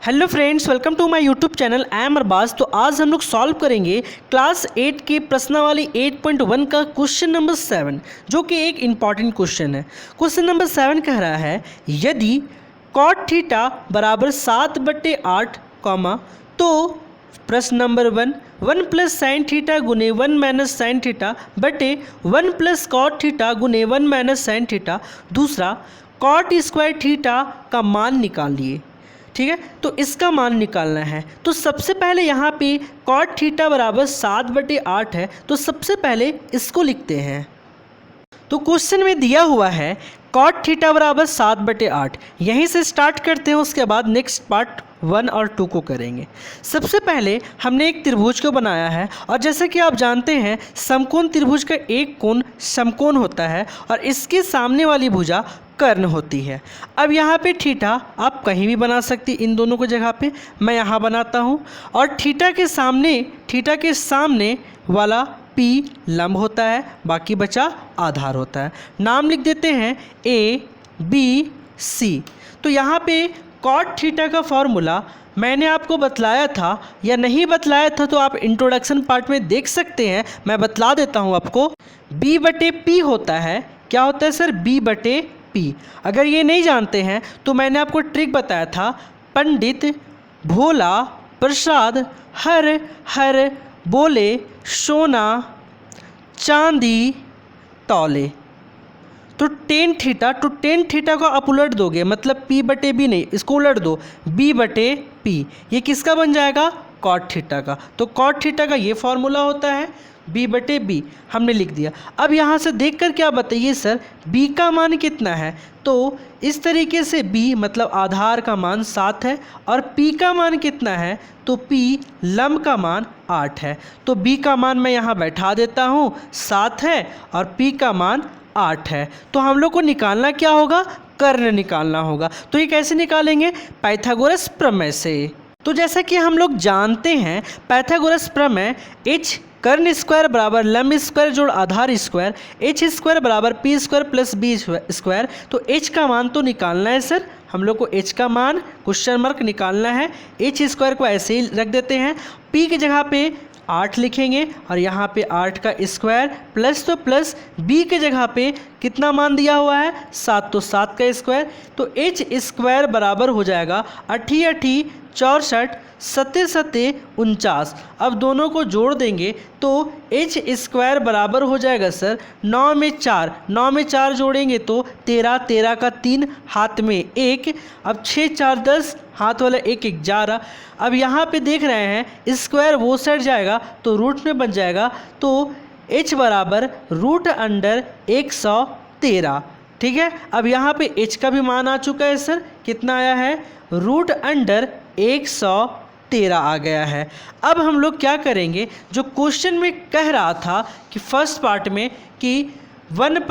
Hello friends, welcome to my YouTube channel. I am Arbaz. तो आज हम लोग सॉल्व करेंगे क्लास 8 के प्रश्नावली 8.1 का क्वेश्चन नंबर 7, जो कि एक इम्पॉर्टेंट क्वेश्चन है। क्वेश्चन नंबर 7 कह रहा है, यदि कॉट थीटा बराबर 7/8 कॉमा, तो प्रश्न नंबर 1 प्लस साइन थीटा गुने 1 माइनस साइन थीटा बटे 1 प्लस कॉट थीटा गुने 1 माइनस साइन थीटा। दूसरा, कॉट स्क्वायर थीटा का मान निकालिए। ठीक है, तो इसका मान निकालना है। तो सबसे पहले यहाँ पे कॉट थीटा बराबर 7/8 है, तो सबसे पहले इसको लिखते हैं। तो क्वेश्चन में दिया हुआ है कॉट थीटा बराबर 7/8, यहीं से स्टार्ट करते हैं। उसके बाद नेक्स्ट पार्ट 1 और 2 को करेंगे। सबसे पहले हमने एक त्रिभुज को बनाया है, और जैसे कि आप जानते हैं समकोण त्रिभुज का एक कोण समकोण होता है और इसके सामने वाली भुजा कर्ण होती है। अब यहाँ पे थीटा आप कहीं भी बना सकती, इन दोनों को जगह पे मैं यहाँ बनाता हूँ। और थीटा के सामने वाला P लंब होता है, बाकी बचा आधार होता है। नाम लिख देते हैं ABC। तो यहाँ पे कॉट थीटा का फॉर्मूला मैंने आपको बतलाया था या नहीं बतलाया था, तो आप इंट्रोडक्शन पार्ट में देख सकते हैं। मैं बतला देता हूँ आपको। B/P होता है। क्या होता है सर? B/P। अगर ये नहीं जानते हैं तो मैंने आपको ट्रिक बताया था, पंडित भोला प्रसाद हर हर बोले सोना चांदी तौले। तो टेन थीटा को आप उलट दोगे, मतलब P/B नहीं, इसको उलट दो, B/P। ये किसका बन जाएगा? कॉट थीटा का। तो कॉट थीटा का ये फॉर्मूला होता है, B/B हमने लिख दिया। अब यहाँ से देखकर क्या बताइए सर, B का मान कितना है? तो इस तरीके से B मतलब आधार का मान 7 है, और P का मान कितना है? तो P लंब का मान 8 है। तो B का मान मैं यहाँ बैठा देता हूँ, 7 है, और P का मान 8 है। तो हम लोग को निकालना क्या होगा? कर्ण निकालना होगा। तो ये कैसे निकालेंगे? पाइथागोरस प्रमेय से। तो जैसा कि हम लोग जानते हैं पाइथागोरस प्रमेय, H कर्ण स्क्वायर बराबर लंब स्क्वायर जोड़ आधार स्क्वायर, H स्क्वायर बराबर P square plus B square. तो H का मान तो निकालना है सर, हम लोग को H का मान क्वेश्चन मार्क निकालना है। H स्क्वायर को ऐसे ही रख देते हैं, P की जगह पे 8 लिखेंगे, और यहाँ पे 8 का स्क्वायर प्लस, तो प्लस B के जगह पे कितना मान दिया हुआ है? 7, तो 7 का स्क्वायर। तो H स्क्वायर बराबर हो जाएगा 8 64 7 49। अब दोनों को जोड़ देंगे तो H स्क्वायर बराबर हो जाएगा सर 9 में 4 जोड़ेंगे तो 13 का 3 हाथ में 1। अब 6 4 10, हाथ वाला 1 11। अब यहाँ पे देख रहे हैं स्क्वायर वो साइड जाएगा तो रूट में बन जाएगा, तो H बराबर √113। ठीक है, अब यहाँ पे H का भी मान आ चुका है सर, कितना आया है? √113 आ गया है। अब हम लोग क्या करेंगे, जो क्वेश्चन में कह रहा था कि फर्स्ट पार्ट में कि 1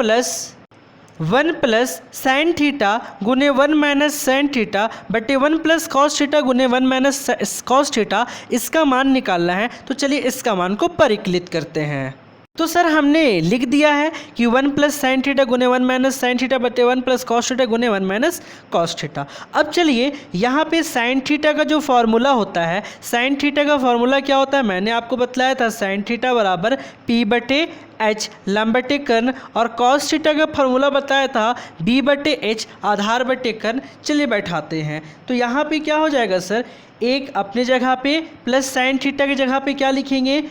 प्लस साइन थीटा गुने 1 माइनस साइन थीटा बटे 1 प्लस कॉस थीटा गुने 1 माइनस कॉस थीटा, इसका मान निकालना है। तो चलिए इसका मान को परिकलित करते हैं। तो सर हमने लिख दिया है कि 1 प्लस साइन थीटा गुने 1 माइनस साइन थीटा बटे 1 प्लस कॉस थीटा गुने 1 माइनस कॉस थीटा। अब चलिए यहाँ पे साइन थीटा का जो फॉर्मूला होता है, साइन थीटा का फॉर्मूला क्या होता है? मैंने आपको बतलाया था, साइन थीटा बराबर P/H लंब बटे कर्ण, और कॉस थीटा का फॉर्मूला बताया था B/H आधार बटे कर्ण। चलिए बैठाते हैं। तो यहाँ पे क्या हो जाएगा सर, एक अपने जगह पे प्लस साइन थीटा की जगह पे क्या लिखेंगे?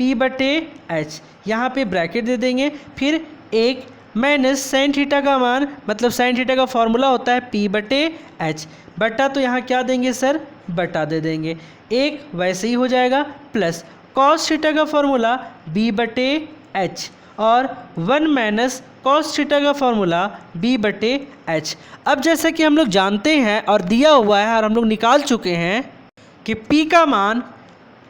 P/H यहाँ पे ब्रैकेट दे देंगे, फिर एक माइनस साइन थीटा का मान, मतलब साइन थीटा का फॉर्मूला होता है P/H बटा, तो यहाँ क्या देंगे सर? बटा दे देंगे, एक वैसे ही हो जाएगा, प्लस कॉस थीटा का फॉर्मूला B/H और 1 माइनस कॉस थीटा का फॉर्मूला B/H। अब जैसा कि हम लोग जानते हैं और दिया हुआ है और हम लोग निकाल चुके हैं कि P का मान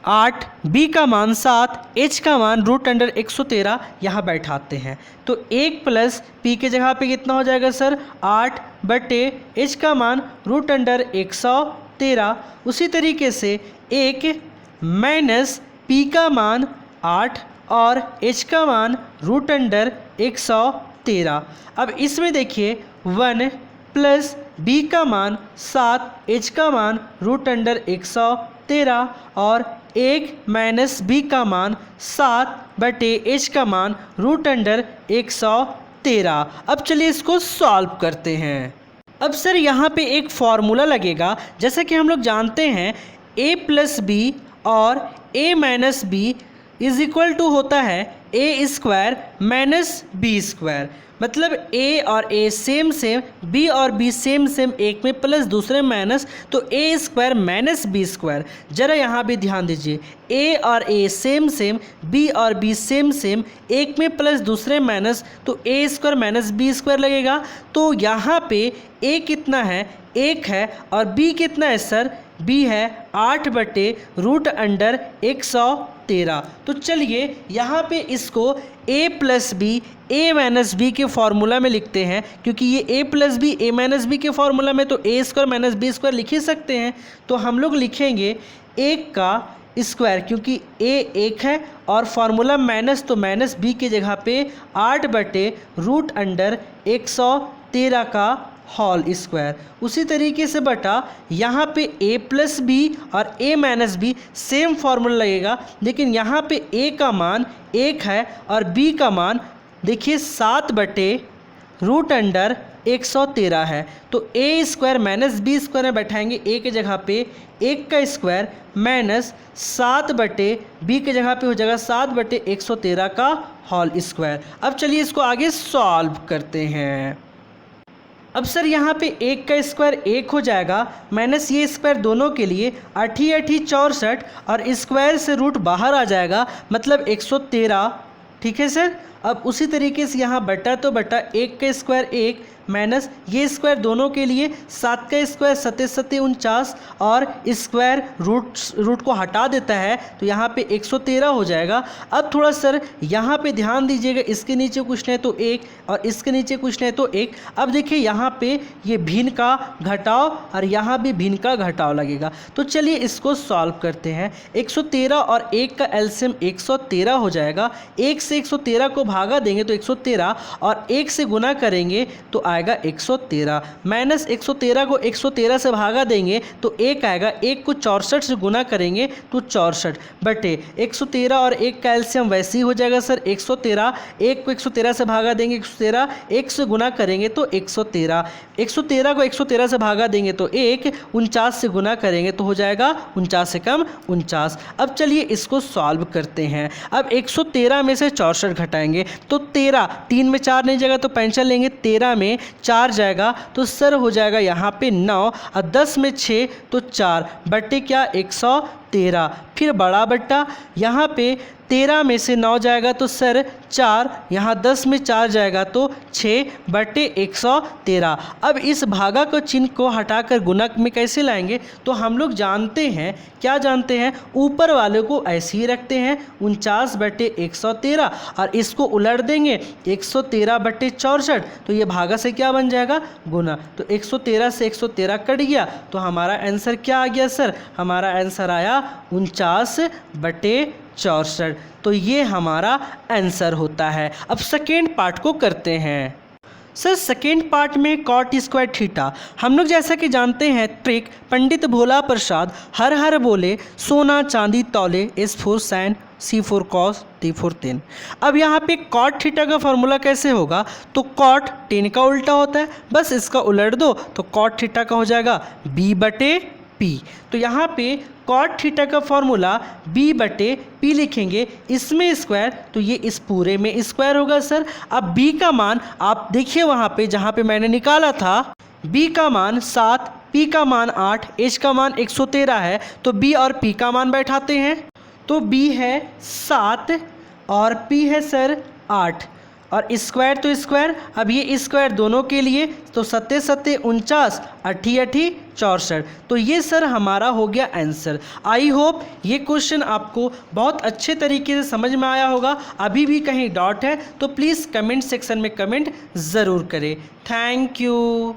8, B का मान 7, H का मान √113 यहाँ बैठाते हैं। तो 1 प्लस P के जगह पे कितना हो जाएगा सर? 8 बटे H का मान √113। उसी तरीके से 1 माइनस P का मान 8 और H का मान √113। अब इसमें देखिए 1 प्लस बी का मान 7, एच का मान √113 और 1 माइनस बी का मान 7/एच का मान √113। अब चलिए इसको सॉल्व करते हैं। अब सर यहाँ पे एक फॉर्मूला लगेगा, जैसा कि हम लोग जानते हैं a प्लस बी और a minus B is equal to होता है a square minus B square. मतलब a और a सेम सेम, b और b सेम सेम, एक में प्लस दूसरे में माइनस, तो a square minus B square. जरा यहाँ भी ध्यान दीजिए, a और a सेम सेम, b और b सेम सेम, एक में प्लस दूसरे में माइनस, तो a square minus B square लगेगा। तो यहाँ पे a कितना है, 1 है, और b कितना है सर, b है 8/√113। तो चलिए यहाँ पे इसको a plus B a minus B के फॉर्मूला में लिखते हैं, क्योंकि ये a plus B a minus B के फॉर्मूला में तो a square minus B square लिख ही सकते हैं। तो हम लोग लिखेंगे 1 का स्क्वायर, क्योंकि a 1 है और फॉर्मूला माइनस, तो माइनस b की जगह पे 8/√113 का होल स्क्वायर। उसी तरीके से बटा यहाँ पे a प्लस बी और a minus B same formula लगेगा, लेकिन यहाँ पे a का मान 1 है और b का मान देखिए 7/√113 है। तो a square minus B square में बैठाएंगे a की जगह पे 1 का स्क्वायर माइनस 7/b की जगह पे हो जाएगा 7/113 का होल स्क्वायर। अब चलिए इसको आगे सॉल्व करते हैं। अब सर यहाँ पे 1 का स्क्वायर 1 हो जाएगा, माइनस ये स्क्वायर दोनों के लिए 8 8 64 और स्क्वायर से रूट बाहर आ जाएगा, मतलब 113। ठीक है सर। अब उसी तरीके से यहाँ बटा, तो बटा 1 का स्क्वायर 1 माइनस ये स्क्वायर दोनों के लिए 7 का स्क्वायर 7 7 49 और स्क्वायर रूट को हटा देता है, तो यहाँ पे 113 हो जाएगा। अब थोड़ा सर यहाँ पे ध्यान दीजिएगा, इसके नीचे कुछ नहीं तो 1 और इसके नीचे कुछ नहीं तो 1। अब देखिए यहाँ पे ये भिन्न का घटाव और यहाँ भी भिन्न का घटाव लगेगा। तो चलिए इसको सॉल्व करते हैं। 113 और 1 का एलसीएम 113 हो जाएगा। 1 से 113 को भागा देंगे तो 113 और 1 से गुना करेंगे तो आएगा 113, माइनस 113 को 113 से भागा देंगे तो 1 आएगा। 1 को 64 से गुना करेंगे तो 64 बटे 113 और 1 का एलसीएम वैसे ही हो जाएगा सर 113। 1 को 113 से भागा देंगे 113, 1 से गुना करेंगे तो 113। 113 को 113 से भागा देंगे तो 1, 49 से गुना करेंगे तो हो जाएगा 49 से कम 49। अब चलिए इसको सॉल्व करते हैं। अब 113 में से 64 घटाएंगे तो 13, 3 में 4 नहीं जाएगा तो पेंशन लेंगे, 13 में 4 जाएगा तो सर हो जाएगा यहाँ पे 9 और 10 में 6 तो 4 बट्टे क्या 113। फिर बड़ा बट्टा, यहाँ पे 13 में से 9 जाएगा तो सर 4, यहाँ 10 में 4 जाएगा तो 6 बटे 113। अब इस भागा को चिन्ह को हटाकर गुणक में कैसे लाएंगे, तो हम लोग जानते हैं, क्या जानते हैं, ऊपर वाले को ऐसे ही रखते हैं 49 बटे 113 और इसको उलट देंगे 113 बटे 64, तो ये भागा से क्या बन जाएगा गुना। तो 113 से 113 कट गया तो हमारा आंसर क्या आ गया सर, हमारा आंसर आया 49 बटे 64। तो ये हमारा आंसर होता है। अब सेकेंड पार्ट को करते हैं। सर सेकेंड पार्ट में कॉट स्क्वायर थीटा, हम लोग जैसा कि जानते हैं ट्रिक पंडित भोला प्रसाद हर हर बोले सोना चांदी तौले, S4 sign C4 cos T4 10। अब यहाँ पे कॉट थीटा का फॉर्मूला कैसे होगा, तो कॉट 10 का उल्टा होता है, बस इसका उलट दो तो कॉट थीटा का हो जाएगा B बटे P। तो यहाँ पे कॉट थीटा का फॉर्मूला B बटे P लिखेंगे, इसमें स्क्वायर तो ये इस पूरे में स्क्वायर होगा सर। अब B का मान आप देखिए वहाँ पे जहाँ पे मैंने निकाला था, B का मान 7, P का मान 8, H का मान 113 है, तो B और P का मान बैठाते हैं। तो B है 7 और P है सर 8 और स्क्वायर तो स्क्वायर, अब ये स्क्वायर दोनों के लिए तो 7 7 49, 8 8 64। तो ये सर हमारा हो गया आंसर। आई होप ये क्वेश्चन आपको बहुत अच्छे तरीके से समझ में आया होगा। अभी भी कहीं डाउट है तो प्लीज़ कमेंट सेक्शन में कमेंट ज़रूर करें। Thank you.